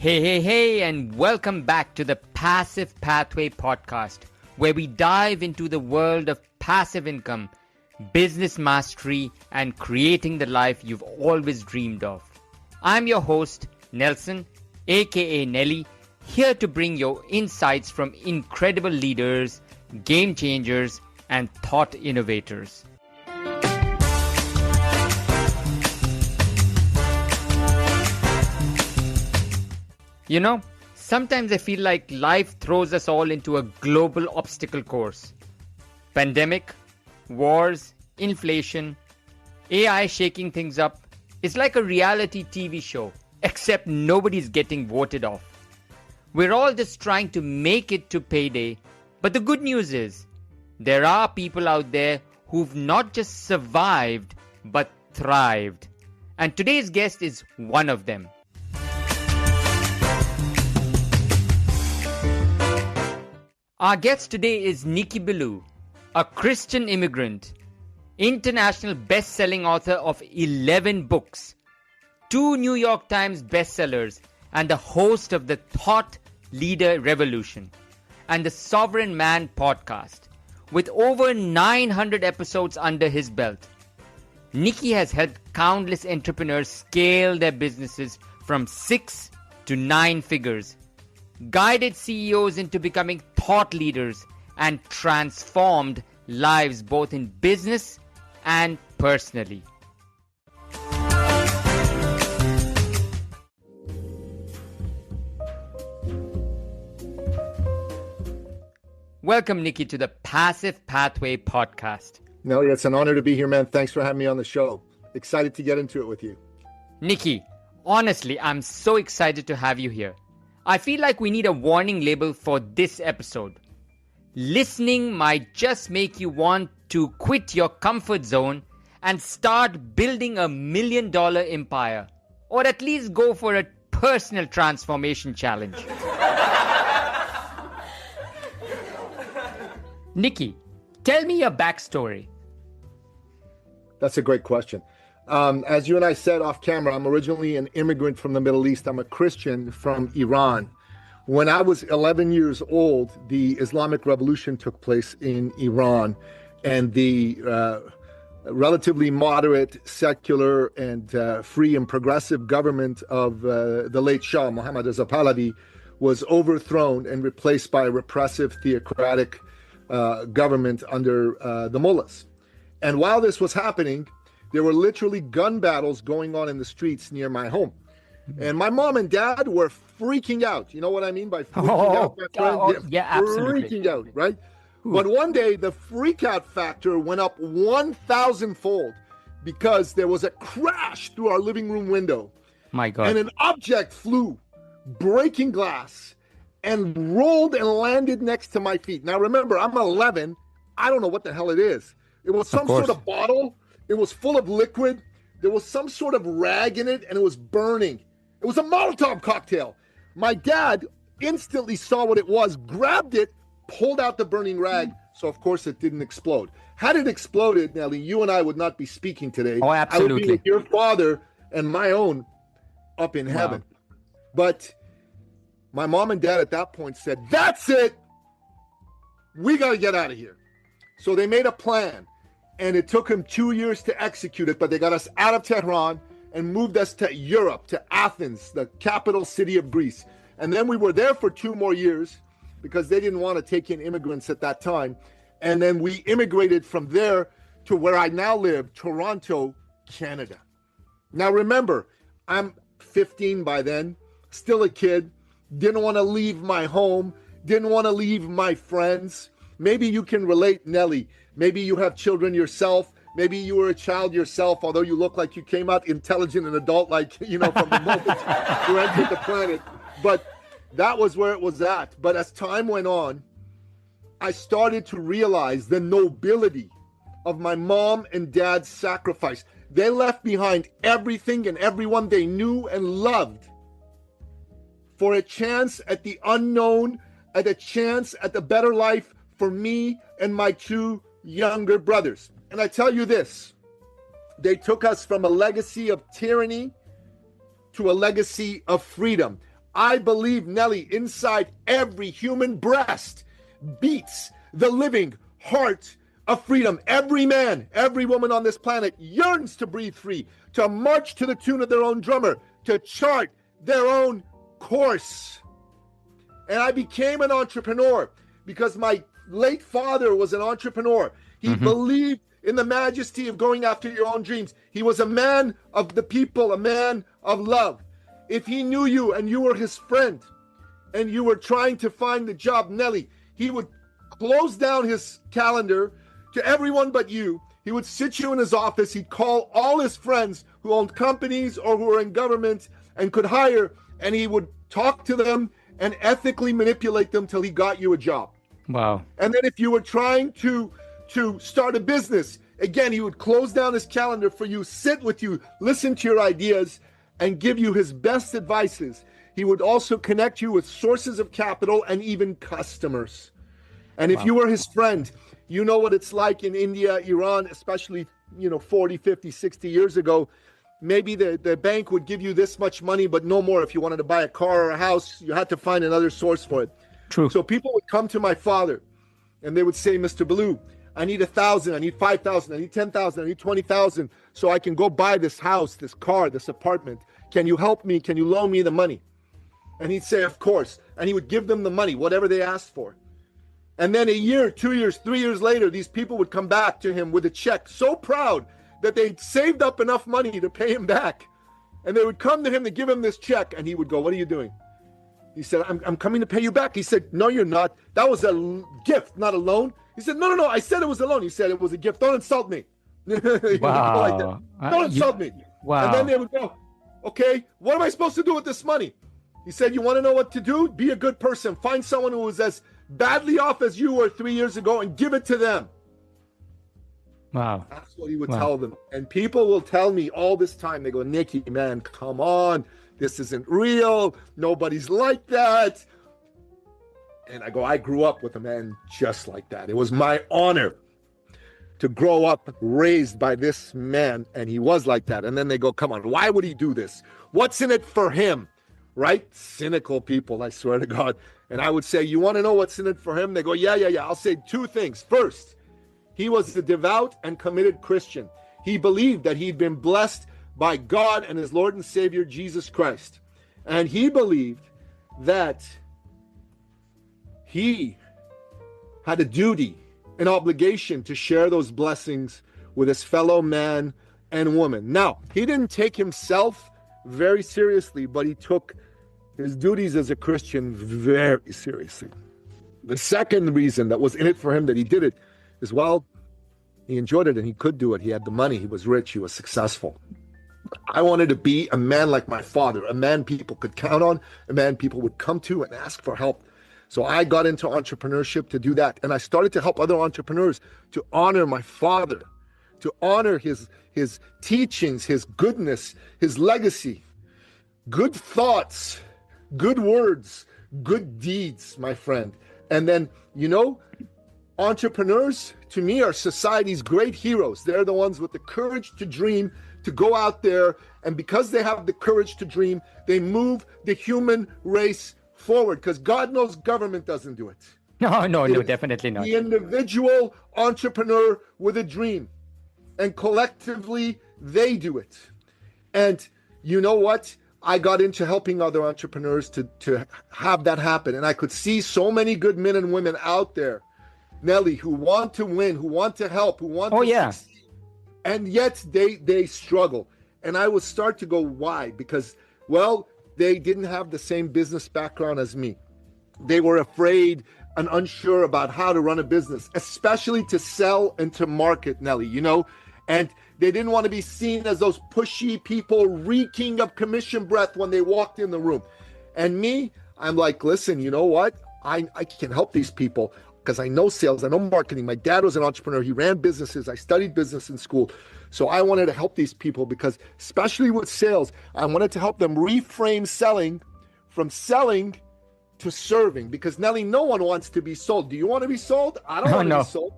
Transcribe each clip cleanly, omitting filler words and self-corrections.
Hey, and welcome back to the Passive Pathway podcast, where we dive into the world of passive income, business mastery, and creating the life you've always dreamed of. I'm your host, Nelson, aka Nelly, here to bring you insights from incredible leaders, game changers, and thought innovators. You know, sometimes I feel like life throws us all into a global obstacle course. Pandemic, wars, inflation, AI shaking things up. It's like a reality TV show, except nobody's getting voted off. We're all just trying to make it to payday, but the good news is, there are people out there who've not just survived, but thrived. And today's guest is one of them. Our guest today is Niki Billou, a Christian immigrant, international best-selling author of 11 books, 2 New York Times bestsellers, and the host of the Thought Leader Revolution and the Sovereign Man podcast, with over 900 episodes under his belt. Niki has helped countless entrepreneurs scale their businesses from 6 to 9 figures, guided CEOs into becoming thought leaders, and transformed lives both in business and personally. Welcome, Niki, to the Passive Pathway podcast. Nelly, it's an honor to be here, man. Thanks for having me on the show. Excited to get into it with you. Niki, honestly, I'm so excited to have you here. I feel like we need a warning label for this episode. Listening might just make you want to quit your comfort zone and start building a $1 million empire, or at least go for a personal transformation challenge. Niki, tell me your backstory. That's a great question. As you and I said off camera, I'm originally an immigrant from the Middle East. I'm a Christian from Iran. When I was 11 years old, the Islamic Revolution took place in Iran, and the relatively moderate, secular, and free and progressive government of the late Shah, Mohammad Reza Pahlavi, was overthrown and replaced by a repressive, theocratic government under the mullahs. And while this was happening, there were literally gun battles going on in the streets near my home. And my mom and dad were freaking out. You know what I mean by freaking out, my friend? Yeah, absolutely. Freaking out, right? But one day, the freak out factor went up 1,000-fold because there was a crash through our living room window. My God. And an object flew, breaking glass, and rolled and landed next to my feet. Now, remember, I'm 11. I don't know what the hell it is. It was some sort of bottle. It was full of liquid. There was some sort of rag in it, and it was burning. It was a Molotov cocktail. My dad instantly saw what it was, grabbed it, pulled out the burning rag. So, of course, it didn't explode. Had it exploded, Nelly, you and I would not be speaking today. Oh, absolutely. I would be with your father and my own up in heaven. Wow. But my mom and dad at that point said, that's it. We got to get out of here. So they made a plan. And it took them 2 years to execute it, but they got us out of Tehran and moved us to Europe, to Athens, the capital city of Greece. And then we were there for 2 more years because they didn't want to take in immigrants at that time. And then we immigrated from there to where I now live, Toronto, Canada. Now remember, I'm 15 by then, still a kid, didn't want to leave my home, didn't want to leave my friends. Maybe you can relate, Nelly. Maybe you have children yourself. Maybe you were a child yourself, although you look like you came out intelligent and adult-like, from the moment you entered the planet. But that was where it was at. But as time went on, I started to realize the nobility of my mom and dad's sacrifice. They left behind everything and everyone they knew and loved for a chance at the unknown, at a chance at the better life for me and my 2 younger brothers. And I tell you this, they took us from a legacy of tyranny to a legacy of freedom. I believe, Nelly, inside every human breast beats the living heart of freedom. Every man, every woman on this planet yearns to breathe free, to march to the tune of their own drummer, to chart their own course. And I became an entrepreneur because my late father was an entrepreneur. He believed in the majesty of going after your own dreams. He was a man of the people, a man of love. If he knew you and you were his friend and you were trying to find a job, Nelly, he would close down his calendar to everyone but you. He would sit you in his office. He'd call all his friends who owned companies or who were in government and could hire, and he would talk to them and ethically manipulate them till he got you a job. Wow. And then if you were trying to start a business, again, he would close down his calendar for you, sit with you, listen to your ideas, and give you his best advices. He would also connect you with sources of capital and even customers. And if you were his friend, you know what it's like in India, Iran, especially, 40, 50, 60 years ago. Maybe the bank would give you this much money, but no more. If you wanted to buy a car or a house, you had to find another source for it. True. So people would come to my father and they would say, Mr. Billou, I need 1,000, I need 5,000, I need 10,000, I need 20,000 so I can go buy this house, this car, this apartment. Can you help me? Can you loan me the money? And he'd say, of course. And he would give them the money, whatever they asked for. And then a year, 2 years, 3 years later, these people would come back to him with a check, so proud that they'd saved up enough money to pay him back. And they would come to him to give him this check. And he would go, what are you doing? He said, I'm coming to pay you back. He said, no, you're not. That was a gift, not a loan. He said, no, I said it was a loan. He said, it was a gift. Don't insult me. Wow. Like that. Don't insult me. Wow. And then they would go, okay, what am I supposed to do with this money? He said, you want to know what to do? Be a good person. Find someone who was as badly off as you were 3 years ago and give it to them. Wow. That's what he would tell them. And people will tell me all this time, they go, Niki, man, come on. This isn't real. Nobody's like that. And I go, I grew up with a man just like that. It was my honor to grow up raised by this man, and he was like that. And then they go, come on, why would he do this? What's in it for him? Right? Cynical people, I swear to God. And I would say, you want to know what's in it for him? They go, yeah. I'll say two things. First, he was a devout and committed Christian. He believed that he'd been blessed by God and his Lord and Savior, Jesus Christ. And he believed that he had a duty, an obligation to share those blessings with his fellow man and woman. Now, he didn't take himself very seriously, but he took his duties as a Christian very seriously. The second reason that was in it for him that he did it is, well, he enjoyed it and he could do it. He had the money, he was rich, he was successful. I wanted to be a man like my father, a man people could count on, a man people would come to and ask for help. So I got into entrepreneurship to do that. And I started to help other entrepreneurs to honor my father, to honor his teachings, his goodness, his legacy, good thoughts, good words, good deeds, my friend. And then, entrepreneurs, to me, are society's great heroes. They're the ones with the courage to dream, to go out there. And because they have the courage to dream, they move the human race forward, because God knows government doesn't do it. No, definitely not. The individual entrepreneur with a dream, and collectively they do it. And you know what? I got into helping other entrepreneurs to have that happen. And I could see so many good men and women out there, Nelly, who want to win, who want to help, who want to succeed. And yet they struggle. And I would start to go, why? Because, well, they didn't have the same business background as me. They were afraid and unsure about how to run a business, especially to sell and to market, Nelly, and they didn't want to be seen as those pushy people reeking of commission breath when they walked in the room. And me, I'm like, listen, you know what? I can help these people because I know sales, I know marketing. My dad was an entrepreneur. He ran businesses. I studied business in school. So I wanted to help these people because, especially with sales, I wanted to help them reframe selling from selling to serving. Because, Nelly, no one wants to be sold. Do you want to be sold? I don't want to be sold.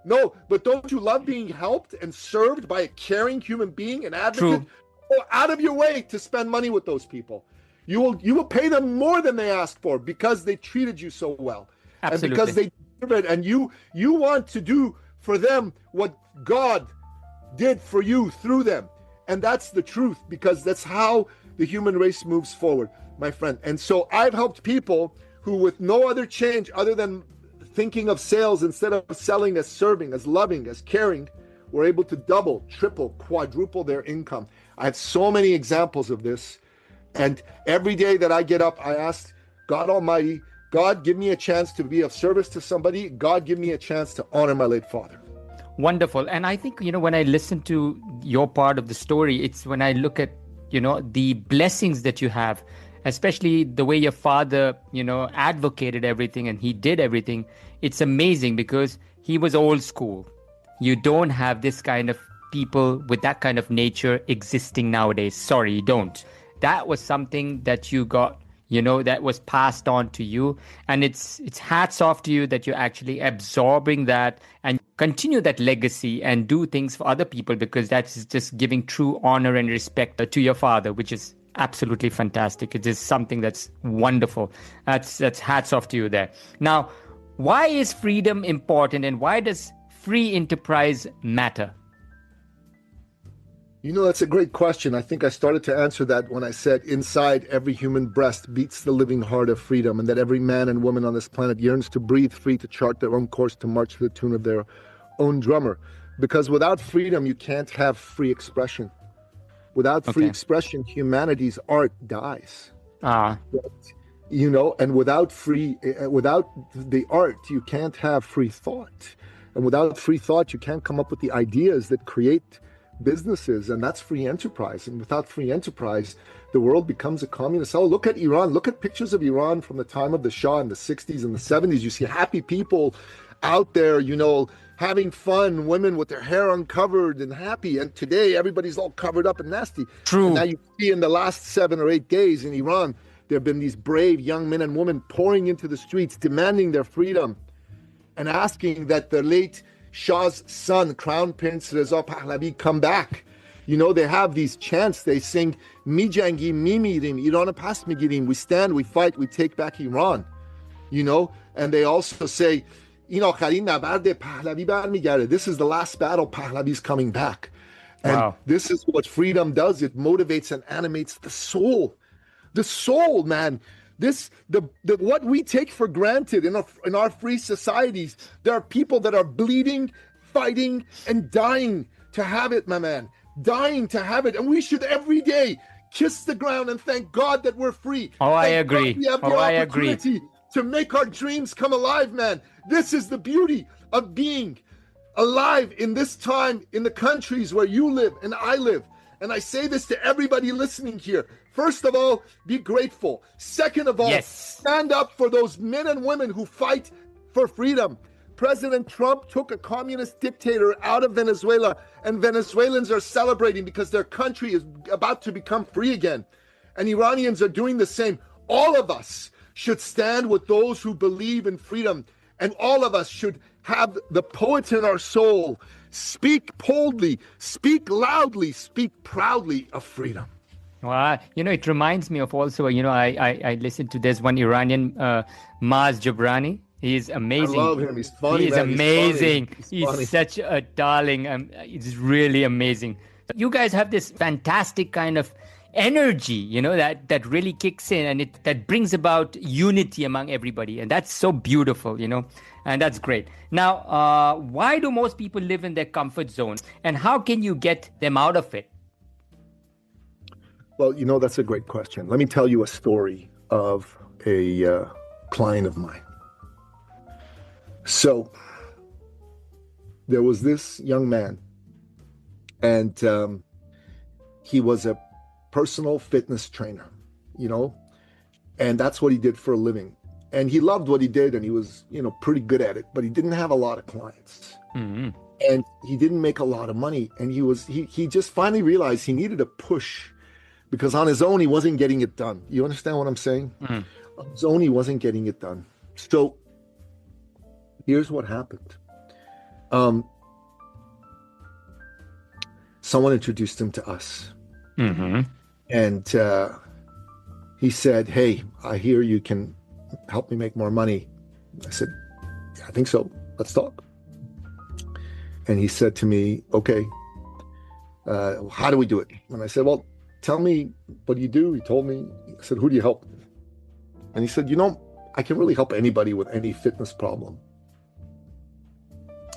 No, but don't you love being helped and served by a caring human being, an advocate? True. Go out of your way to spend money with those people. You will pay them more than they asked for because they treated you so well. Absolutely. And because they deserve it. And you want to do for them what God did for you through them. And that's the truth, because that's how the human race moves forward, my friend. And so I've helped people who, with no other change other than thinking of sales instead of selling, as serving, as loving, as caring, were able to double, triple, quadruple their income. I have so many examples of this. And every day that I get up, I ask God Almighty, God, give me a chance to be of service to somebody. God, give me a chance to honor my late father. Wonderful. And I think, when I listen to your part of the story, it's when I look at, the blessings that you have, especially the way your father, advocated everything and he did everything. It's amazing because he was old school. You don't have this kind of people with that kind of nature existing nowadays. Sorry, you don't. That was something that you got, that was passed on to you. And it's hats off to you that you're actually absorbing that and continue that legacy and do things for other people, because that's just giving true honor and respect to your father, which is absolutely fantastic. It is something that's wonderful. That's hats off to you there. Now, why is freedom important and why does free enterprise matter? That's a great question. I think I started to answer that when I said inside every human breast beats the living heart of freedom, and that every man and woman on this planet yearns to breathe free, to chart their own course, to march to the tune of their own drummer. Because without freedom, you can't have free expression. Without free expression, humanity's art dies. And without the art, you can't have free thought. And without free thought, you can't come up with the ideas that create businesses, and that's free enterprise. And without free enterprise, the world becomes a communist. Oh, look at Iran. Look at pictures of Iran from the time of the Shah in the 60s and the 70s. You see happy people out there, having fun, women with their hair uncovered and happy. And today, everybody's all covered up and nasty. True. And now you see in the last 7 or 8 days in Iran, there have been these brave young men and women pouring into the streets, demanding their freedom and asking that the late Shah's son, Crown Prince Reza Pahlavi, come back. They have these chants. They sing, Mi jangi, mi mirim, Iran pas migirim. We stand, we fight, we take back Iran. And they also say, this is the last battle, Pahlavi's coming back. And This is what freedom does. It motivates and animates the soul. The soul, man. What we take for granted in our free societies, there are people that are bleeding, fighting, and dying to have it, my man. Dying to have it. And we should every day kiss the ground and thank God that we're free. I agree. We have the opportunity to make our dreams come alive, man. This is the beauty of being alive in this time, in the countries where you live and I live. And I say this to everybody listening here. First of all, be grateful. Second of all, stand up for those men and women who fight for freedom. President Trump took a communist dictator out of Venezuela, and Venezuelans are celebrating because their country is about to become free again. And Iranians are doing the same. All of us should stand with those who believe in freedom, and all of us should have the poet in our soul. Speak boldly, speak loudly, speak proudly of freedom. Wow. It reminds me of also, I listened to this one Iranian, Maz Jobrani. He's amazing. I love him. He's funny. He's amazing. He's such a darling. It's really amazing. You guys have this fantastic kind of energy, that really kicks in, and that brings about unity among everybody. And that's so beautiful, and that's great. Now, why do most people live in their comfort zone, and how can you get them out of it? Well, that's a great question. Let me tell you a story of a client of mine. So there was this young man, and he was a personal fitness trainer, and that's what he did for a living. And he loved what he did, and he was, pretty good at it, but he didn't have a lot of clients. Mm-hmm. And he didn't make a lot of money. And he just finally realized he needed a push, because on his own, he wasn't getting it done. You understand what I'm saying? Mm-hmm. On his own, he wasn't getting it done. So here's what happened. Someone introduced him to us. Mm-hmm. And he said, hey, I hear you can help me make more money. I said, yeah, I think so. Let's talk. And he said to me, okay, how do we do it? And I said, well, tell me, what do you do? He told me. I said, who do you help? And he said, I can really help anybody with any fitness problem.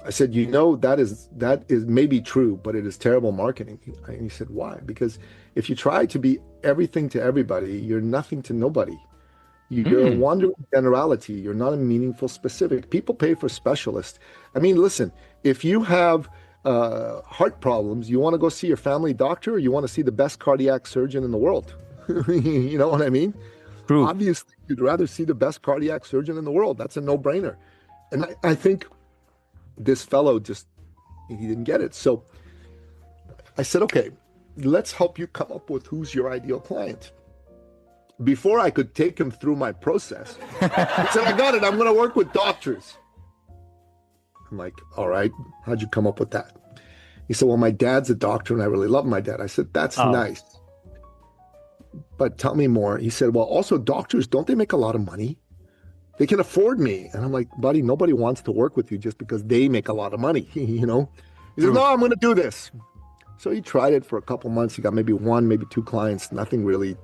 I said, that is maybe true, but it is terrible marketing. And he said, why? Because if you try to be everything to everybody, you're nothing to nobody. You're a wandering generality. You're not a meaningful specific. People pay for specialists. I mean, listen, if you have heart problems, you want to go see your family doctor, or you want to see the best cardiac surgeon in the world? You know what I mean? True. Obviously, you'd rather see the best cardiac surgeon in the world. That's a no-brainer. And I think this fellow he didn't get it. So I said, okay, let's help you come up with who's your ideal client. Before I could take him through my process, he said, I got it. I'm going to work with doctors. I'm like, all right, how'd you come up with that? He said, well, my dad's a doctor and I really love my dad. I said, that's nice. But tell me more. He said, well, also doctors, don't they make a lot of money? They can afford me. And I'm like, buddy, nobody wants to work with you just because they make a lot of money, He said, no, I'm going to do this. So he tried it for a couple months. He got maybe 1, maybe 2 clients, nothing really.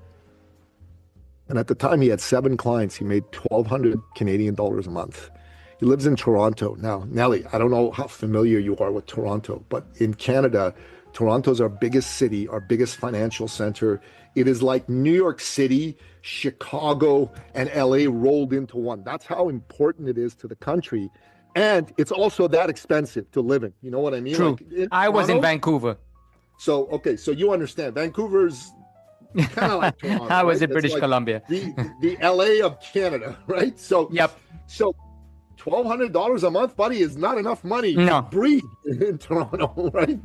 And at the time he had 7 clients. He made 1,200 Canadian dollars a month. He lives in Toronto. Now, Nelly, I don't know how familiar you are with Toronto, but in Canada, Toronto's our biggest city, our biggest financial center. It is like New York City, Chicago, and LA rolled into one. That's how important it is to the country. And it's also that expensive to live in. You know what I mean? True. Like I was in Vancouver. So, okay, so you understand. Vancouver's kind of like Toronto. I was right? in British Columbia. The LA of Canada, right? So, yep. So $1,200 a month, buddy, is not enough money to breathe in Toronto, right?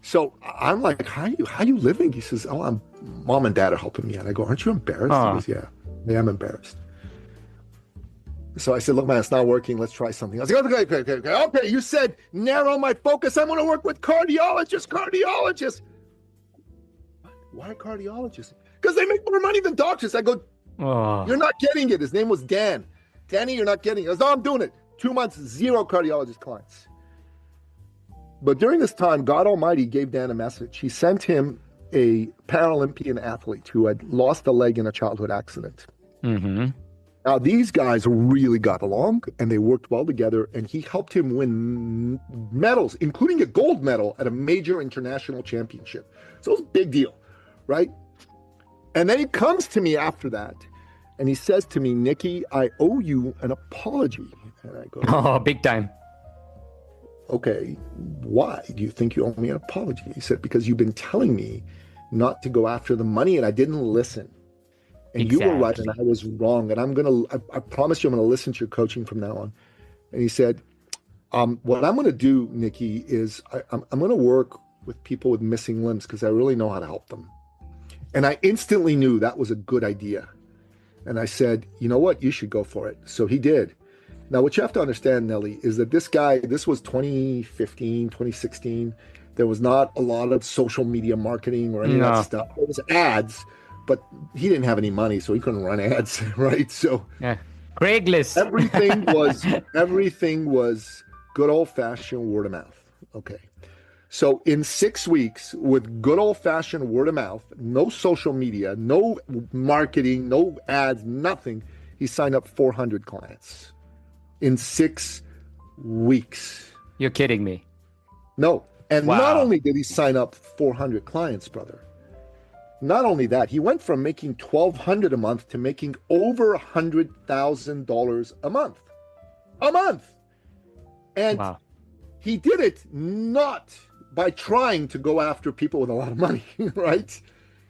So I'm like, how are you living? He says, oh, mom and dad are helping me. And I go, aren't you embarrassed? He goes, yeah, I am embarrassed. So I said, look, man, it's not working. Let's try something. I was like, okay. You said narrow my focus. I'm going to work with cardiologists. Why cardiologists? Because they make more money than doctors. I go, you're not getting it. His name was Dan. Danny, you're not getting it. I goes, no, I'm doing it. 2 months, 0 cardiologist clients. But during this time, God Almighty gave Dan a message. He sent him a Paralympian athlete who had lost a leg in a childhood accident. Mm-hmm. Now, these guys really got along, and they worked well together, and he helped him win medals, including a gold medal at a major international championship. So it was a big deal, right? And then he comes to me after that, and he says to me, Niki, I owe you an apology. And I go, oh, big time. Okay, why do you think you owe me an apology? He said, because you've been telling me not to go after the money, and I didn't listen. And exactly. You were right, and I was wrong. And I promise you I'm going to listen to your coaching from now on. And he said, what I'm going to do, Niki, is I'm going to work with people with missing limbs because I really know how to help them. And I instantly knew that was a good idea. And I said, you know what? You should go for it. So he did. Now, what you have to understand, Nelly, is that this was 2015, 2016. There was not a lot of social media marketing or any of that stuff. There was ads, but he didn't have any money, so he couldn't run ads, right? So Craigslist. everything was good old-fashioned word of mouth. Okay. So in 6 weeks, with good old-fashioned word of mouth, no social media, no marketing, no ads, nothing, he signed up 400 clients. In 6 weeks. You're kidding me. No. And not only did he sign up 400 clients, brother, not only that, he went from making $1,200 a month to making over $100,000 a month. A month. And he did it not by trying to go after people with a lot of money, right?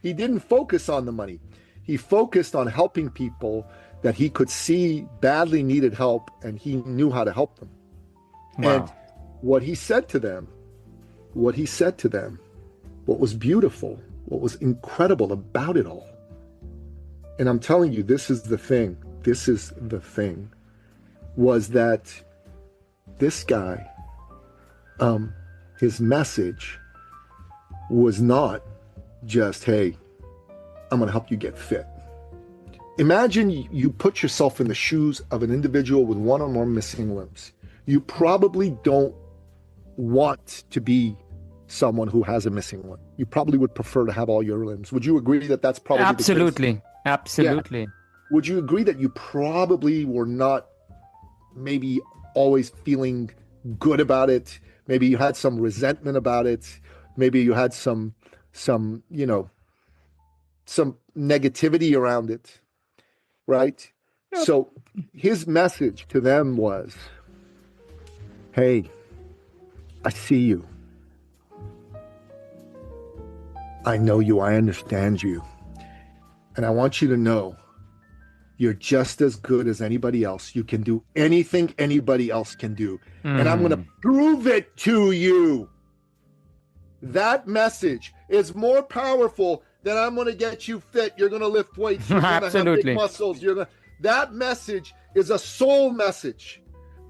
He didn't focus on the money. He focused on helping people that he could see badly needed help, and he knew how to help them. And what he said to them, what was beautiful, what was incredible about it all, and I'm telling you, this is the thing, was that this guy, his message was not just, hey, I'm going to help you get fit. Imagine you put yourself in the shoes of an individual with one or more missing limbs. You probably don't want to be someone who has a missing limb. You probably would prefer to have all your limbs. Would you agree that that's probably the case? Absolutely. Yeah. Would you agree that you probably were not maybe always feeling good about it? Maybe you had some resentment about it. Maybe you had some negativity around it, right? Yep. So his message to them was, hey, I see you. I know you. I understand you. And I want you to know you're just as good as anybody else. You can do anything anybody else can do. And I'm going to prove it to you. That message is more powerful than I'm going to get you fit. You're going to lift weights. You're going to have big muscles. That message is a soul message.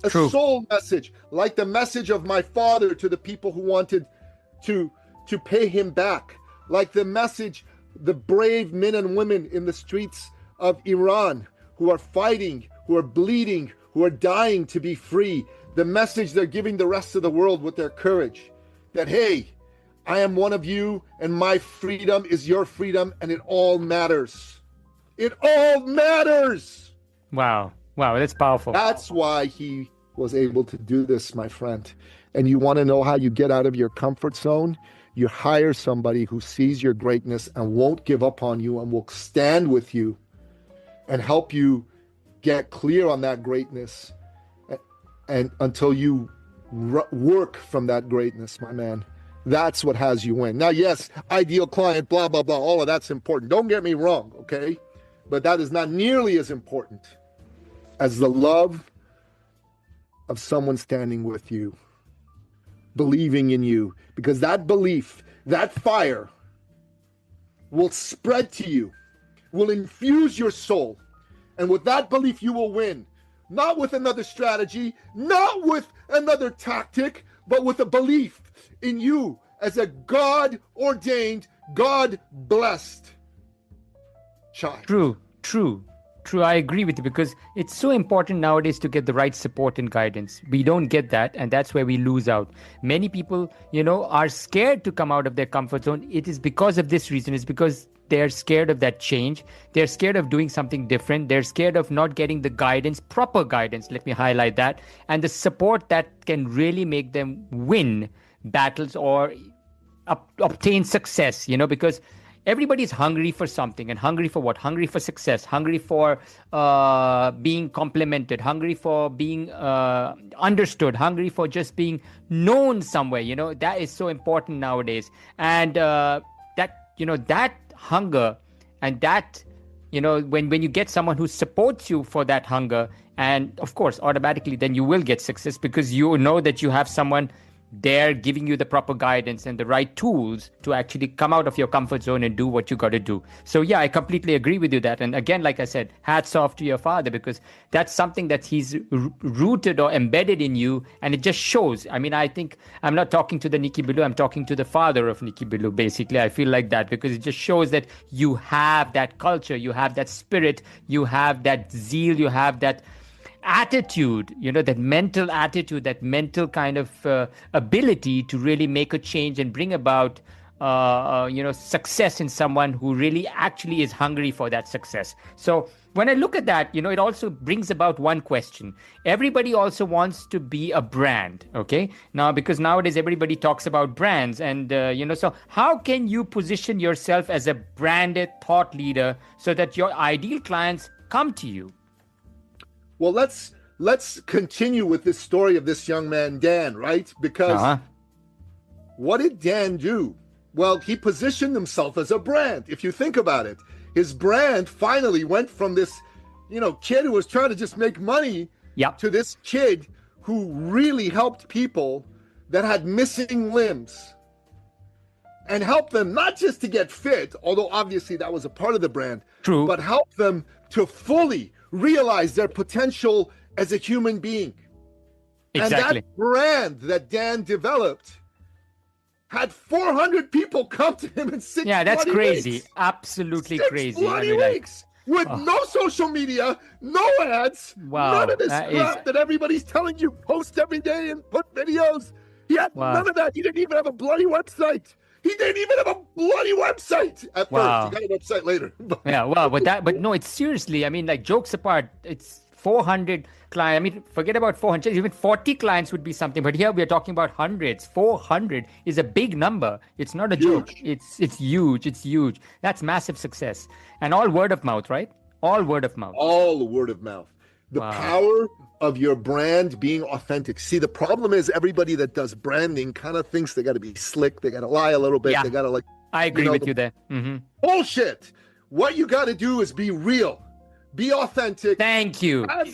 True. Soul message. Like the message of my father to the people who wanted to pay him back. Like the message, the brave men and women in the streets of Iran who are fighting, who are bleeding, who are dying to be free. The message they're giving the rest of the world with their courage. That, hey, I am one of you and my freedom is your freedom and it all matters. It all matters. Wow, that's powerful. That's why he was able to do this, my friend. And you want to know how you get out of your comfort zone? You hire somebody who sees your greatness and won't give up on you and will stand with you and help you get clear on that greatness and until you work from that greatness, my man. That's what has you win. Now, yes, ideal client, blah, blah, blah, all of that's important. Don't get me wrong, okay? But that is not nearly as important as the love of someone standing with you, believing in you, because that belief, that fire will spread to you, will infuse your soul. And with that belief, you will win. Not with another strategy, not with another tactic, but with a belief in you as a God-ordained, God-blessed child. True. I agree with you because it's so important nowadays to get the right support and guidance. We don't get that, and that's where we lose out. Many people, are scared to come out of their comfort zone. It is because of this reason. It's because they're scared of that change. They're scared of doing something different. They're scared of not getting the guidance, proper guidance. Let me highlight that. And the support that can really make them win battles or obtain success, because everybody's hungry for something. And hungry for what? Hungry for success, hungry for being complimented, hungry for being understood, hungry for just being known somewhere. That is so important nowadays. And that hunger and that, when you get someone who supports you for that hunger, and of course, automatically, then you will get success because you know that you have someone there giving you the proper guidance and the right tools to actually come out of your comfort zone and do what you got to do. So yeah, I completely agree with you that. And again, like I said, hats off to your father because that's something that he's rooted or embedded in you, and it just shows. I mean, I think I'm not talking to the Niki Billou, I'm talking to the father of Niki Billou, basically. I feel like that because it just shows that you have that culture, you have that spirit, you have that zeal, you have that attitude, that mental attitude, that mental kind of ability to really make a change and bring about, success in someone who really actually is hungry for that success. So when I look at that, it also brings about one question. Everybody also wants to be a brand, okay? Now, because nowadays everybody talks about brands and, so how can you position yourself as a branded thought leader so that your ideal clients come to you? Well, let's continue with this story of this young man, Dan, right? Because what did Dan do? Well, he positioned himself as a brand. If you think about it, his brand finally went from this, kid who was trying to just make money to this kid who really helped people that had missing limbs and helped them not just to get fit, although obviously that was a part of the brand, but help them to fully realize their potential as a human being. Exactly. And that brand that Dan developed had 400 people come to him in 6 Yeah, that's crazy. Weeks. Absolutely 6 crazy. bloody weeks. with no social media, no ads, Wow. none of this crap that everybody's telling you post every day and put videos. He had none of that. He didn't even have a bloody website. He didn't even have a bloody website at first. He got a website later. Yeah, well, but no, it's seriously, I mean, like, jokes apart, it's 400 clients. I mean, forget about 400, even 40 clients would be something. But here we are talking about hundreds. 400 is a big number. It's not a joke. It's huge. It's huge. That's massive success. And all word of mouth, right? All word of mouth. All word of mouth. The power of your brand being authentic. See, the problem is everybody that does branding kind of thinks they got to be slick. They got to lie a little bit. They got to like. I agree with you there. Mm-hmm. Bullshit. What you got to do is be real. Be authentic. Thank you. Have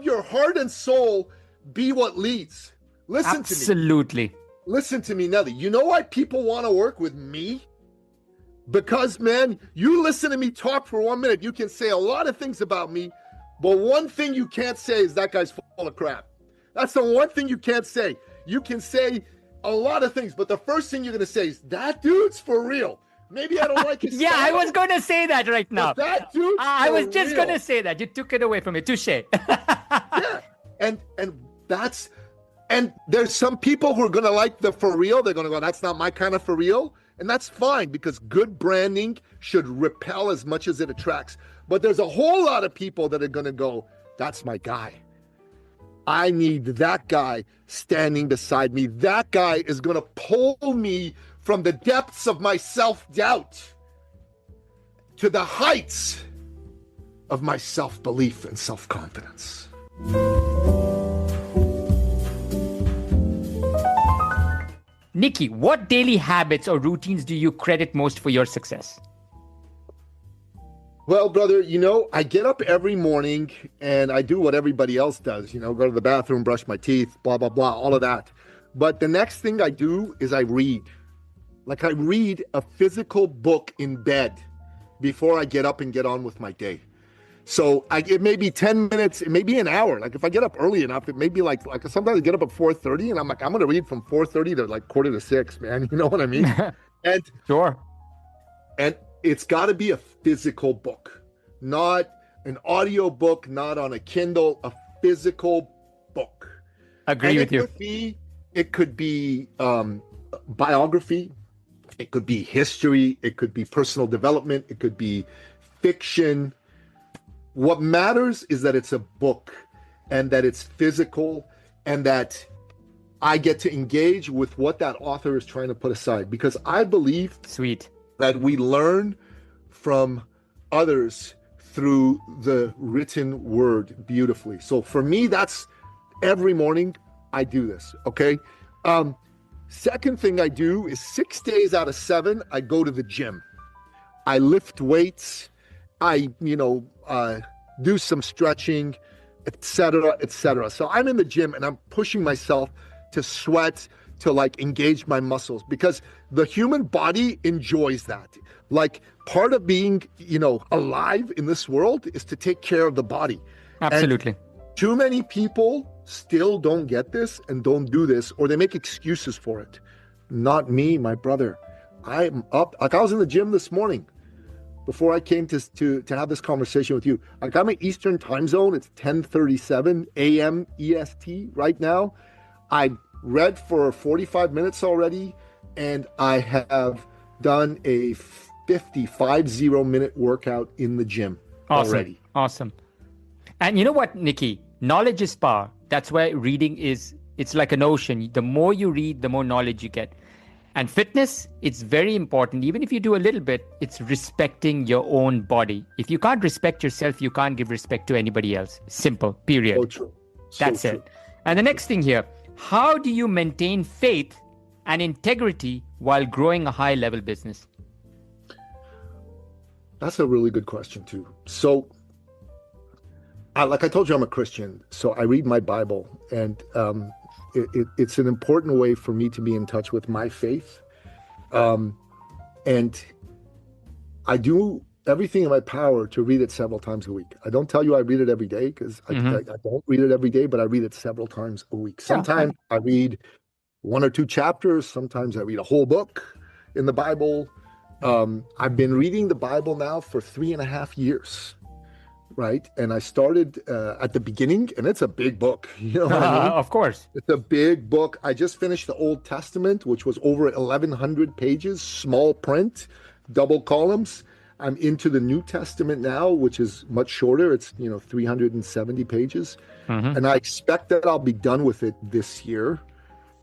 your heart and soul be what leads. Listen to me. Absolutely. Listen to me, Nelly. You know why people want to work with me? Because, man, you listen to me talk for 1 minute. You can say a lot of things about me, but one thing you can't say is that guy's full of crap. That's the one thing you can't say. You can say a lot of things, but the first thing you're going to say is, that dude's for real. Maybe I don't like his Yeah, style, I was going to say that right now. that dude's I was for just real. going to say that. You took it away from me. Touche. Yeah. And there's some people who are going to like the for real. They're going to go, that's not my kind of for real. And that's fine, because good branding should repel as much as it attracts. But there's a whole lot of people that are going to go, that's my guy. I need that guy standing beside me. That guy is going to pull me from the depths of my self-doubt to the heights of my self-belief and self-confidence. Niki, what daily habits or routines do you credit most for your success? Well, brother, I get up every morning and I do what everybody else does, go to the bathroom, brush my teeth, blah, blah, blah, all of that. But the next thing I do is I read. Like, I read a physical book in bed before I get up and get on with my day. So it may be 10 minutes, it may be an hour. Like, if I get up early enough, it may be like sometimes I get up at 4:30 and I'm like, I'm going to read from 4:30 to like 5:45, man. You know what I mean? And Sure. And it's got to be a physical book, not an audio book, not on a Kindle, a physical book. Agree with you. It could be biography. It could be history. It could be personal development. It could be fiction. What matters is that it's a book and that it's physical and that I get to engage with what that author is trying to put aside, because I believe that we learn from others through the written word beautifully. So for me, that's every morning I do this. Okay. Second thing I do is 6 days out of 7, I go to the gym. I lift weights. I, do some stretching, etc., etc. So I'm in the gym and I'm pushing myself to sweat, to like engage my muscles, because the human body enjoys that. Like, part of being, alive in this world is to take care of the body. Absolutely. And too many people still don't get this and don't do this, or they make excuses for it. Not me, my brother. I'm up. Like, I was in the gym this morning before I came to have this conversation with you. Like, I'm in Eastern time zone. It's 10:37 a.m. EST right now. I read for 45 minutes already, and I have done a 50 minute workout in the gym already. Awesome. And you know what, Niki? Knowledge is power. That's why reading it's like an ocean. The more you read, the more knowledge you get. And fitness, it's very important. Even if you do a little bit, it's respecting your own body. If you can't respect yourself, you can't give respect to anybody else. Simple, period. So true. That's it. And the next thing here, how do you maintain faith and integrity while growing a high-level business? That's a really good question, too. So, like I told you, I'm a Christian, so I read my Bible, and it's an important way for me to be in touch with my faith. And I do everything in my power to read it several times a week. I don't tell you I read it every day, because I don't read it every day, but I read it several times a week. Sometimes I read 1 or 2 chapters. Sometimes I read a whole book in the Bible. I've been reading the Bible now for 3.5 years, right? And I started at the beginning, and it's a big book. You know what I mean? Of course. It's a big book. I just finished the Old Testament, which was over 1,100 pages, small print, double columns. I'm into the New Testament now, which is much shorter. It's, 370 pages. And I expect that I'll be done with it this year.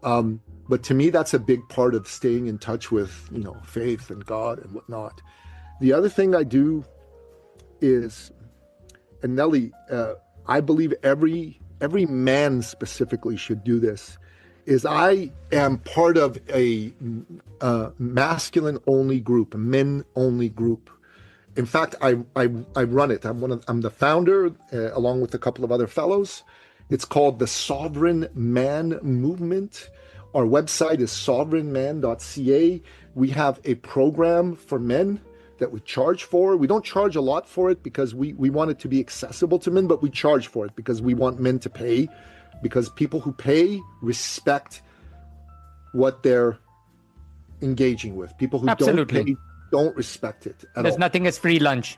But to me, that's a big part of staying in touch with, faith and God and whatnot. The other thing I do is, and Nelly, I believe every man specifically should do this, is I am part of a masculine-only group, a men-only group. In fact, I run it. I'm the founder, along with a couple of other fellows. It's called the Sovereign Man Movement. Our website is sovereignman.ca. We have a program for men that we charge for. We don't charge a lot for it because we want it to be accessible to men, but we charge for it because we want men to pay, because people who pay respect what they're engaging with. People who don't pay don't respect it at There's all. nothing as free lunch.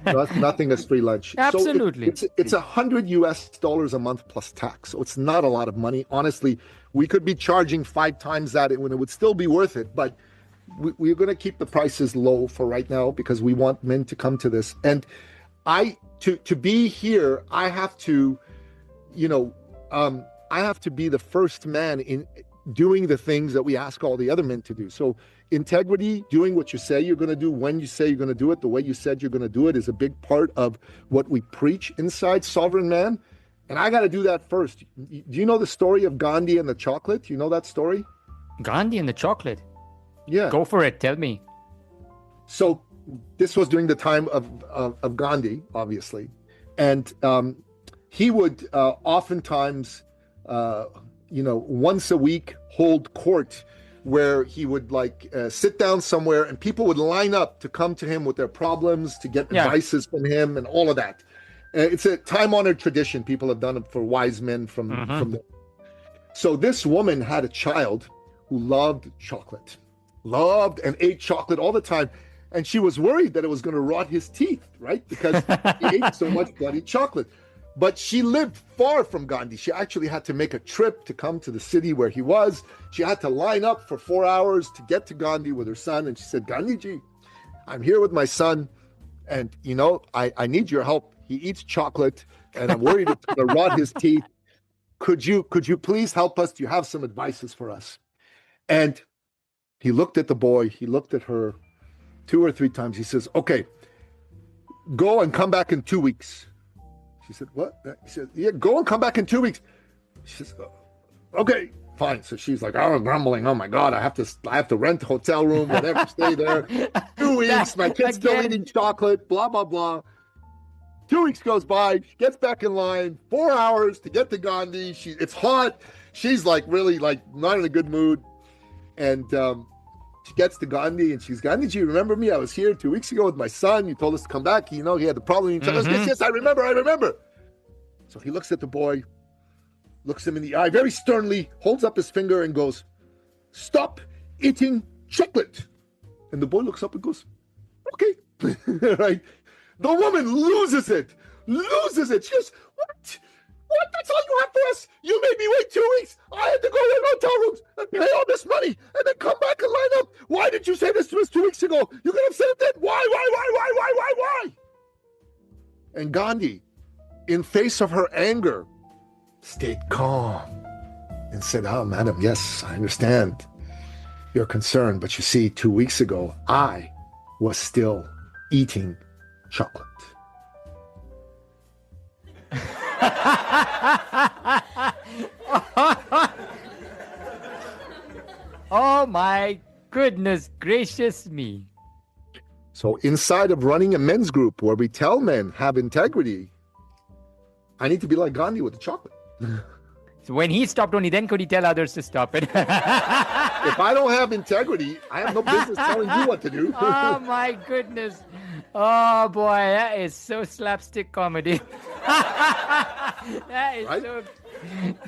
Nothing as free lunch. Absolutely. So it's $100 a month plus tax. So it's not a lot of money. Honestly, we could be charging 5 times that when it would still be worth it. But we're going to keep the prices low for right now because we want men to come to this. And to be here, I have to, I have to be the first man in doing the things that we ask all the other men to do. So integrity, doing what you say you're going to do, when you say you're going to do it, the way you said you're going to do it is a big part of what we preach inside Sovereign Man. And I got to do that first. Do you know the story of Gandhi and the chocolate? You know that story? Gandhi and the chocolate? Yeah. Go for it. Tell me. So this was during the time of Gandhi, obviously. And he would oftentimes, once a week hold court where he would sit down somewhere and people would line up to come to him with their problems, to get advices from him and all of that. It's a time-honored tradition. People have done it for wise men from the... So this woman had a child who loved chocolate, loved and ate chocolate all the time. And she was worried that it was going to rot his teeth, right? Because he ate so much bloody chocolate. But she lived far from Gandhi. She actually had to make a trip to come to the city where he was. She had to line up for 4 hours to get to Gandhi with her son. And she said, Gandhiji, I'm here with my son. And, I need your help. He eats chocolate and I'm worried it's going to rot his teeth. Could you please help us? Do you have some advices for us? And he looked at the boy. He looked at her 2 or 3 times. He says, okay, go and come back in 2 weeks. She said, what? He said, yeah, go and come back in 2 weeks. She says, okay, fine. So she's like, oh, grumbling. Oh my God, I have to rent a hotel room, whatever, stay there. 2 weeks, my kid's still eating chocolate, blah, blah, blah. 2 weeks goes by, she gets back in line, 4 hours to get to Gandhi. It's hot. She's really not in a good mood. And she gets to Gandhi and she's, Gandhi, do you remember me? I was here 2 weeks ago with my son. You told us to come back. He had the problem. Yes, I remember. So he looks at the boy, looks him in the eye very sternly, holds up his finger and goes, stop eating chocolate. And the boy looks up and goes, okay. Right? The woman loses it. She goes, what? What? That's all you have for us? You made me wait 2 weeks. I had to go to hotel rooms and pay all this money and then come back and line up. Why did you say this to us 2 weeks ago? You could have said it then. Why? And Gandhi, in face of her anger, stayed calm and said, oh, madam, yes, I understand your concern. But you see, 2 weeks ago, I was still eating chocolate. Oh my goodness gracious me. So inside of running a men's group where we tell men have integrity, I need to be like Gandhi with the chocolate. So when he stopped, only then could he tell others to stop it. If I don't have integrity, I have no business telling you what to do. Oh my goodness. Oh boy, that is so slapstick comedy. That is Right? so...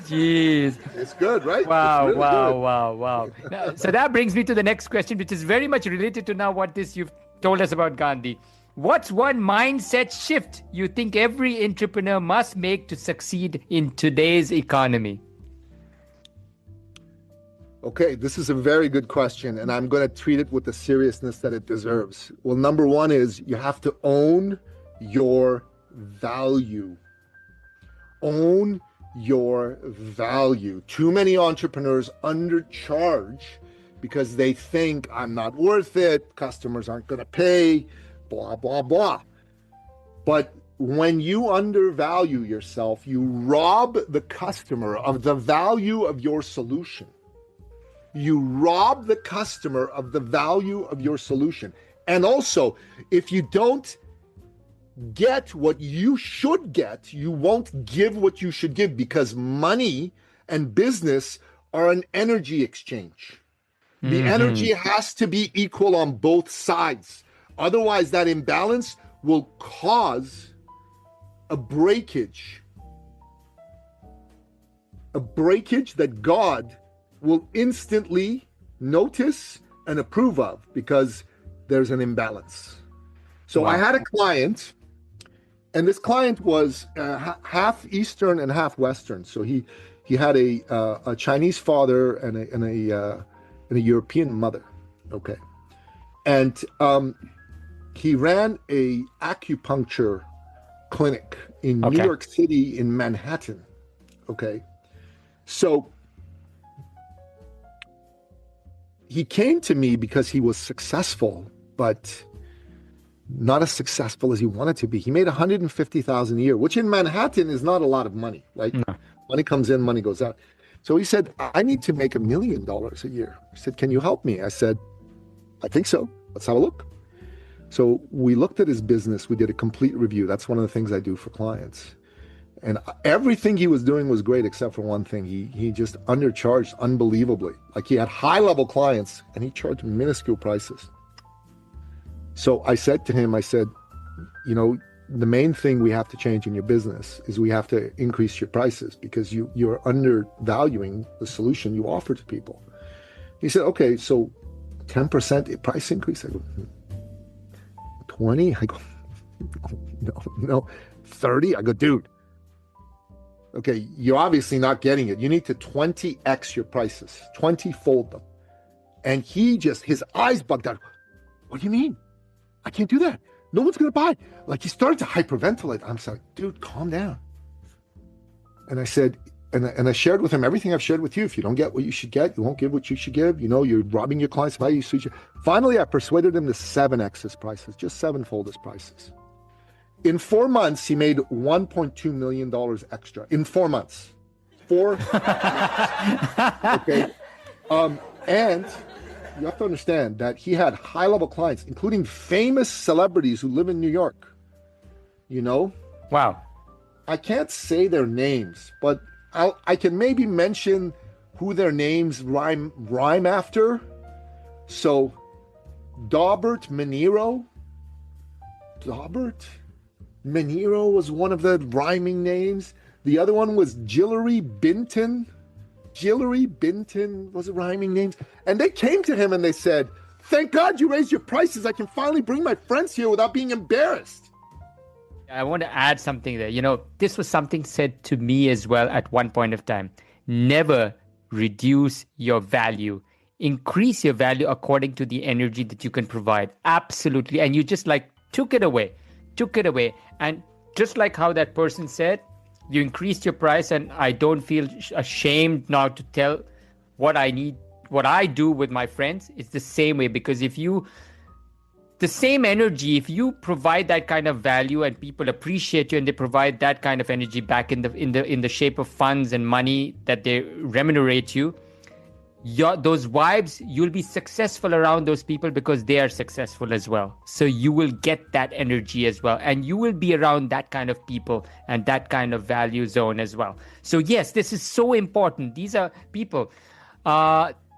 Jeez. It's good, right? Wow, It's really wow, good. wow. Now, so that brings me to the next question, which is very much related to now what this you've told us about Gandhi. What's one mindset shift you think every entrepreneur must make to succeed in today's economy? Okay, this is a very good question, and I'm going to treat it with the seriousness that it deserves. Well, number one is you have to own your value. Own your value. Too many entrepreneurs undercharge because they think I'm not worth it, customers aren't going to pay, blah, blah, blah. But when you undervalue yourself, you rob the customer of the value of your solution. You rob the customer of the value of your solution. And also, if you don't get what you should get, you won't give what you should give, because money and business are an energy exchange. The energy has to be equal on both sides. Otherwise, that imbalance will cause a breakage that God will instantly notice and approve of, because there's an imbalance. So wow. I had a client, and this client was half Eastern and half Western. So he had a Chinese father and a European mother. Okay, and he ran a acupuncture clinic in New York City, in Manhattan. Okay, so he came to me because he was successful, but not as successful as he wanted to be. He made $150,000 a year, which in Manhattan is not a lot of money. Like money comes in, money goes out. So he said, I need to make $1 million a year. I said, can you help me? I said, I think so. Let's have a look. So we looked at his business. We did a complete review. That's one of the things I do for clients. And everything he was doing was great, except for one thing. He just undercharged unbelievably. Like, he had high-level clients, and he charged minuscule prices. So I said to him, I said, you know, the main thing we have to change in your business is we have to increase your prices, because you're undervaluing the solution you offer to people. He said, okay, so 10% price increase? I go, 20? I go, no, 30? I go, dude. Okay, you're obviously not getting it. You need to 20x your prices, 20-fold them. And his eyes bugged out. What do you mean? I can't do that. No one's going to buy. Like, he started to hyperventilate. I'm like, dude, calm down. And I said, and I shared with him everything I've shared with you. If you don't get what you should get, you won't give what you should give. You know, you're robbing your clients of value. Finally, I persuaded him to 7x his prices, just 7-fold his prices. In 4 months, he made $1.2 million extra. In 4 months. 4 Okay. And you have to understand that he had high-level clients, including famous celebrities who live in New York. You know? Wow. I can't say their names, but I can maybe mention who their names rhyme after. So, Daubert Manero was one of the rhyming names. The other one was Jillery Binton. Jillery Binton was a rhyming name. And they came to him and they said, thank God you raised your prices. I can finally bring my friends here without being embarrassed. I want to add something there. You know, this was something said to me as well at one point of time. Never reduce your value. Increase your value according to the energy that you can provide. Absolutely. And you just took it away. And just like how that person said, you increased your price, and I don't feel ashamed now to tell what I need, what I do with my friends. It's the same way, because the same energy, if you provide that kind of value and people appreciate you and they provide that kind of energy back in the shape of funds and money that they remunerate you, those vibes, you'll be successful around those people because they are successful as well. So you will get that energy as well, and you will be around that kind of people and that kind of value zone as well. So yes, this is so important. These are people,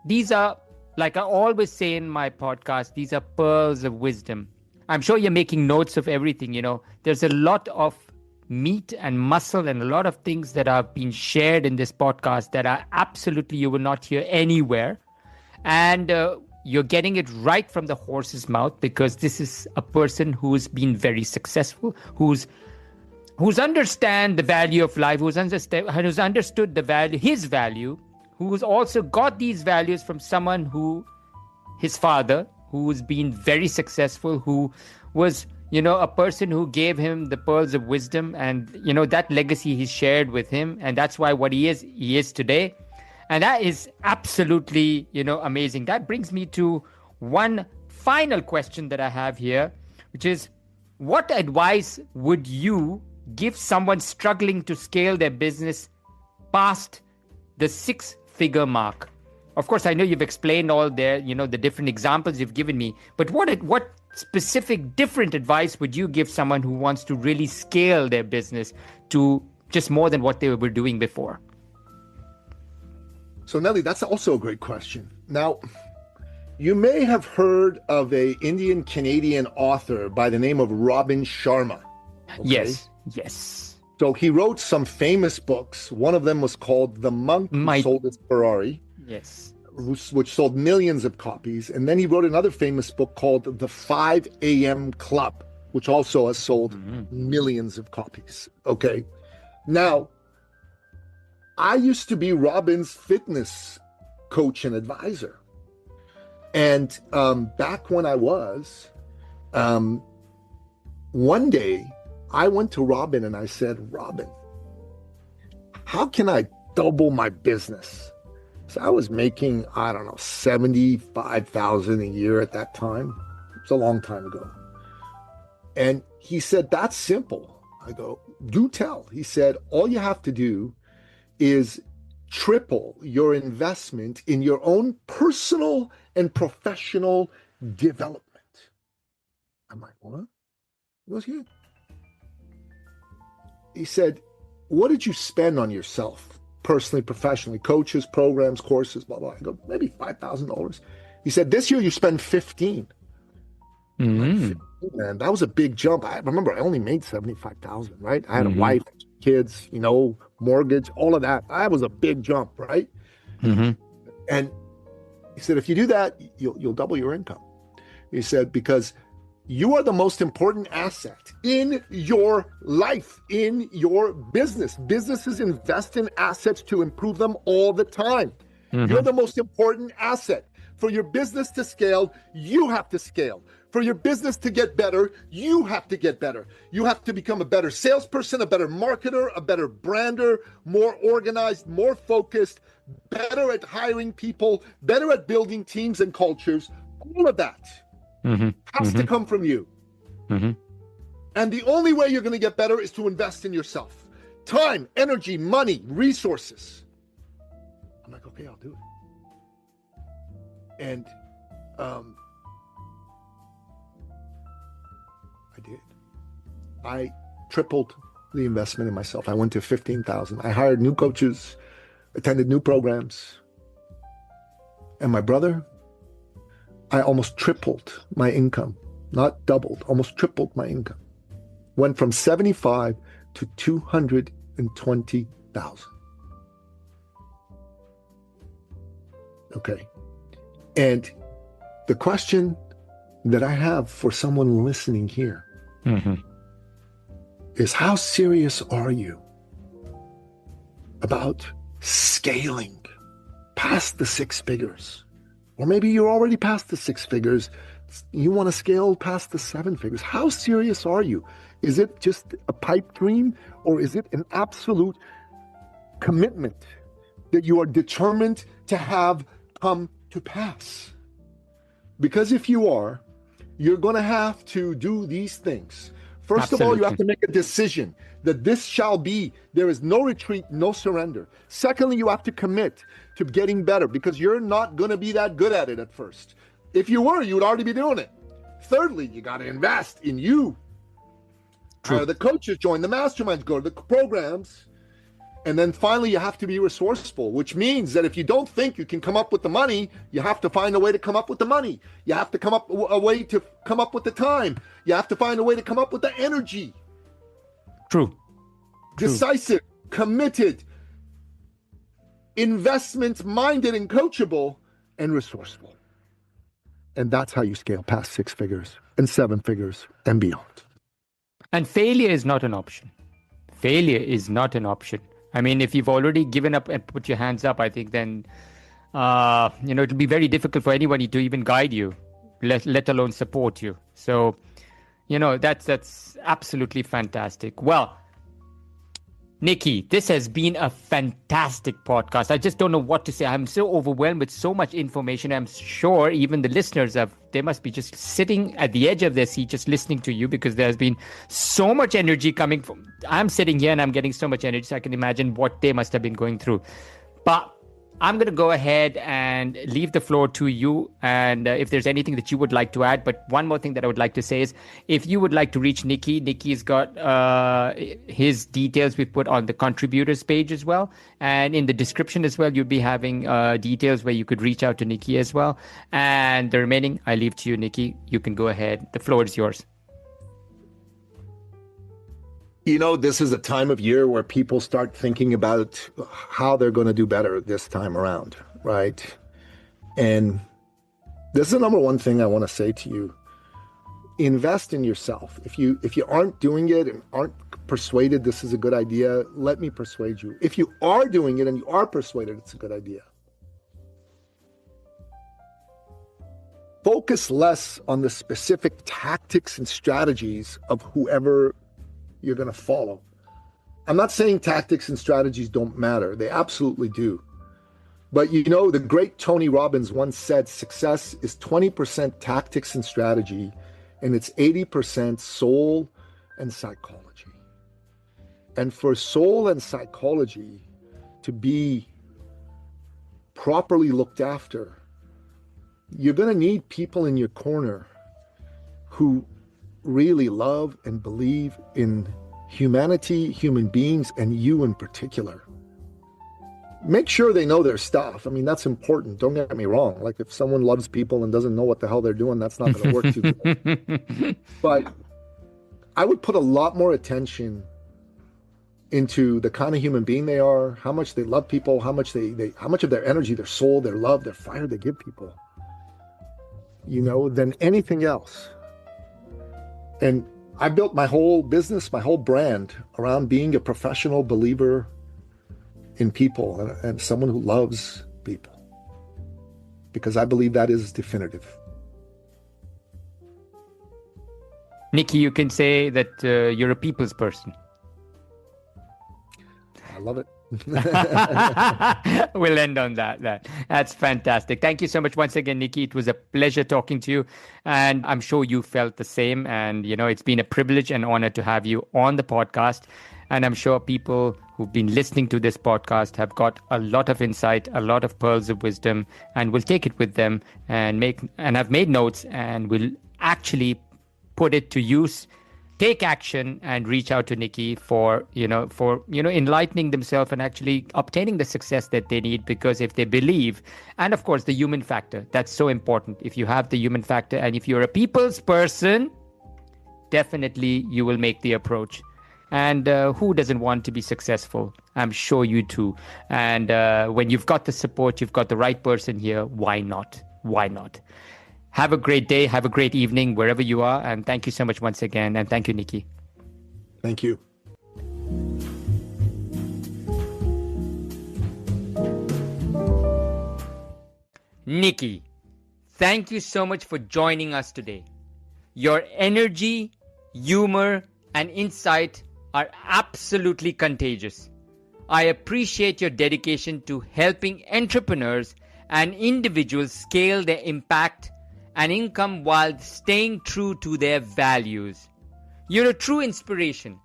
these are, like I always say in my podcast, these are pearls of wisdom. I'm sure you're making notes of everything. You know, there's a lot of meat and muscle and a lot of things that are being shared in this podcast that are absolutely you will not hear anywhere. And you're getting it right from the horse's mouth, because this is a person who's been very successful, who's understand the value of life, who's understood the value, his value, who's also got these values from someone who, his father, who's been very successful, who was, a person who gave him the pearls of wisdom, and, that legacy he shared with him. And that's why he is today. And that is absolutely, amazing. That brings me to one final question that I have here, which is, what advice would you give someone struggling to scale their business past the 6-figure mark? Of course, I know you've explained all there, the different examples you've given me, but what specific different advice would you give someone who wants to really scale their business to just more than what they were doing before? So Nelly, that's also a great question. Now, you may have heard of a Indian-Canadian author by the name of Robin Sharma. Okay? Yes. So he wrote some famous books. One of them was called The Monk Who Sold His Ferrari. Yes. Which sold millions of copies. And then he wrote another famous book called The 5 a.m. Club, which also has sold millions of copies. Okay. Now, I used to be Robin's fitness coach and advisor. And back when I was, one day I went to Robin and I said, Robin, how can I double my business? So I was making, I don't know, $75,000 a year at that time. It's a long time ago. And he said, that's simple. I go, do tell. He said, all you have to do is triple your investment in your own personal and professional development. I'm like, what? He goes, yeah. He said, what did you spend on yourself? Personally, professionally, coaches, programs, courses, blah, blah. I go, maybe $5,000. He said, this year you spend 15. Man, that was a big jump. I remember I only made 75,000, right? I had a wife, kids, mortgage, all of that. That was a big jump, right? And he said, if you do that, you'll double your income. He said, because you are the most important asset in your life, in your business. Businesses invest in assets to improve them all the time. You're the most important asset. For your business to scale, you have to scale. For your business to get better, you have to get better. You have to become a better salesperson, a better marketer, a better brander, more organized, more focused, better at hiring people, better at building teams and cultures. All of that has to come from you. And the only way you're going to get better is to invest in yourself. Time, energy, money, resources. I'm like, okay, I'll do it. And I did. I tripled the investment in myself. I went to 15,000. I hired new coaches, attended new programs. And my brother, I almost tripled my income, not doubled, almost tripled my income. Went from 75 to 220,000. Okay. And the question that I have for someone listening here is, how serious are you about scaling past the 6 figures? Or maybe you're already past the 6 figures. You want to scale past the 7 figures. How serious are you? Is it just a pipe dream, or is it an absolute commitment that you are determined to have come to pass? Because if you are, you're going to have to do these things. First of all, you have to make a decision that this shall be. There is no retreat, no surrender. Secondly, you have to commit to getting better, because you're not going to be that good at it at first. If you were, you would already be doing it. Thirdly, you got to invest in you. Hire the coaches, join the masterminds, go to the programs. And then finally, you have to be resourceful, which means that if you don't think you can come up with the money, you have to find a way to come up with the money. You have to come up with a way to come up with the time. You have to find a way to come up with the energy. True. decisive, committed, investment-minded and coachable, and resourceful. And that's how you scale past 6 figures and 7 figures and beyond. And failure is not an option. Failure is not an option. I mean, if you've already given up and put your hands up, I think then, it'll be very difficult for anybody to even guide you, let alone support you. So, that's absolutely fantastic. Well, Niki, this has been a fantastic podcast. I just don't know what to say. I'm so overwhelmed with so much information. I'm sure even the listeners they must be just sitting at the edge of their seat just listening to you, because there's been so much energy coming from. I'm sitting here and I'm getting so much energy, so I can imagine what they must have been going through. But I'm going to go ahead and leave the floor to you. And if there's anything that you would like to add, but one more thing that I would like to say is, if you would like to reach Niki's got his details we put on the contributors page as well. And in the description as well, you'll be having details where you could reach out to Niki as well. And the remaining, I leave to you, Niki. You can go ahead. The floor is yours. This is a time of year where people start thinking about how they're going to do better this time around, right? And this is the number one thing I want to say to you. Invest in yourself. If you aren't doing it and aren't persuaded this is a good idea, let me persuade you. If you are doing it and you are persuaded it's a good idea, focus less on the specific tactics and strategies of whoever you're going to follow. I'm not saying tactics and strategies don't matter. They absolutely do. But the great Tony Robbins once said, success is 20% tactics and strategy, and it's 80% soul and psychology. And for soul and psychology to be properly looked after, you're going to need people in your corner who really love and believe in humanity, human beings, and you in particular. Make sure they know their stuff. I mean, that's important. Don't get me wrong. Like, if someone loves people and doesn't know what the hell they're doing, that's not going to work too good. But I would put a lot more attention into the kind of human being they are, how much they love people, how much how much of their energy, their soul, their love, their fire they give people, than anything else. And I built my whole business, my whole brand around being a professional believer in people and someone who loves people, because I believe that is definitive. Niki, you can say that you're a people's person. I love it. We'll end on that. That's fantastic. Thank you so much once again, Niki. It was a pleasure talking to you, and I'm sure you felt the same. And it's been a privilege and honor to have you on the podcast. And I'm sure people who've been listening to this podcast have got a lot of insight, a lot of pearls of wisdom, and will take it with them and have made notes and will actually put it to use. Take action and reach out to Niki for enlightening themselves and actually obtaining the success that they need. Because if they believe, and of course the human factor, that's so important. If you have the human factor and if you're a people's person, definitely you will make the approach. And who doesn't want to be successful? I'm sure you too. And when you've got the support, you've got the right person here, why not? Why not? Have a great day. Have a great evening wherever you are. And thank you so much once again. And thank you, Niki. Thank you. Niki, thank you so much for joining us today. Your energy, humor, and insight are absolutely contagious. I appreciate your dedication to helping entrepreneurs and individuals scale their impact and income while staying true to their values. You're a true inspiration,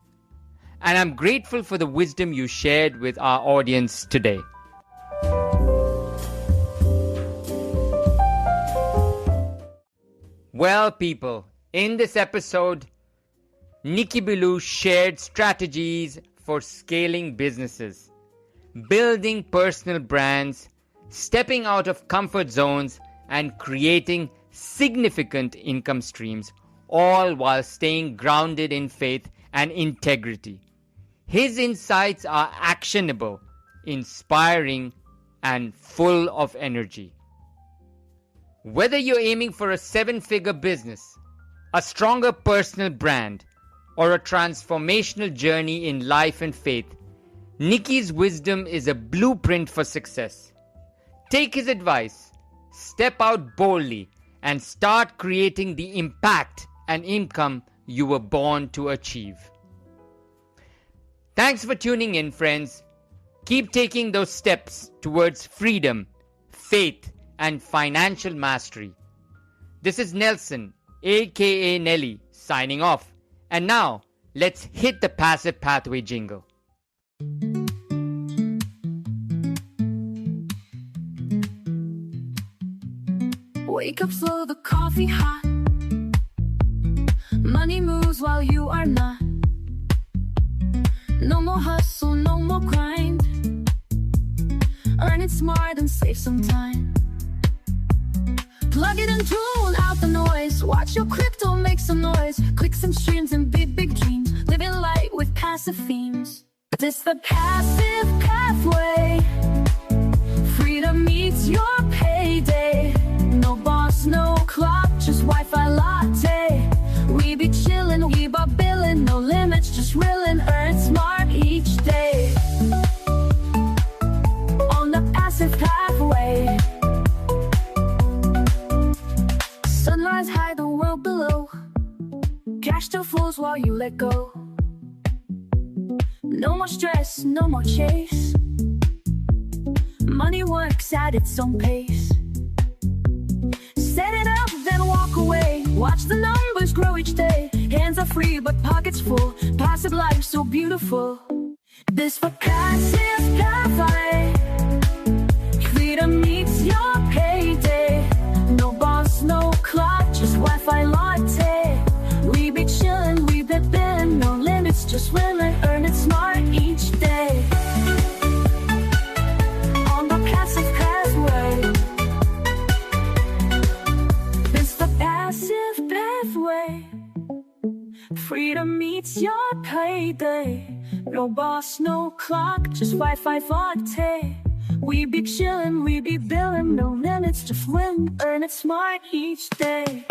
and I'm grateful for the wisdom you shared with our audience today. Well, people, in this episode, Niki Billou shared strategies for scaling businesses, building personal brands, stepping out of comfort zones, and creating significant income streams, all while staying grounded in faith and integrity. His insights are actionable, inspiring, and full of energy. Whether you're aiming for a 7-figure business, a stronger personal brand, or a transformational journey in life and faith, Niki's wisdom is a blueprint for success. Take his advice, step out boldly, and start creating the impact and income you were born to achieve. Thanks for tuning in, friends. Keep taking those steps towards freedom, faith, and financial mastery. This is Nelson, aka Nelly, signing off. And now, let's hit the Passive Pathway jingle. Wake up slow, the coffee hot. Money moves while you are not. No more hustle, no more grind. Earn it smart and save some time. Plug it and tune out the noise. Watch your crypto make some noise. Click some streams and big dreams. Living light with passive themes. This the Passive Pathway. Freedom meets your payday. No boss, no clock, just Wi-Fi latte. We be chillin', we be billin', no limits, just reelin', earn smart each day. On the Passive Pathway. Sunrise high, the world below. Cash still flows while you let go. No more stress, no more chase. Money works at its own pace. Set it up, then walk away. Watch the numbers grow each day. Hands are free, but pockets full. Passive life so beautiful. This for Passive Pathway. Freedom meets your payday. No boss, no clock, just Wi-Fi latte. We be chillin', we be billin', no limits, just willing, earn it smart each day. On the Passive Pathway. It's the Passive Pathway. Freedom meets your payday. No boss, no clock, just Wi-Fi latte. We be chillin', we be billin', no limits, just win, earn it smart each day.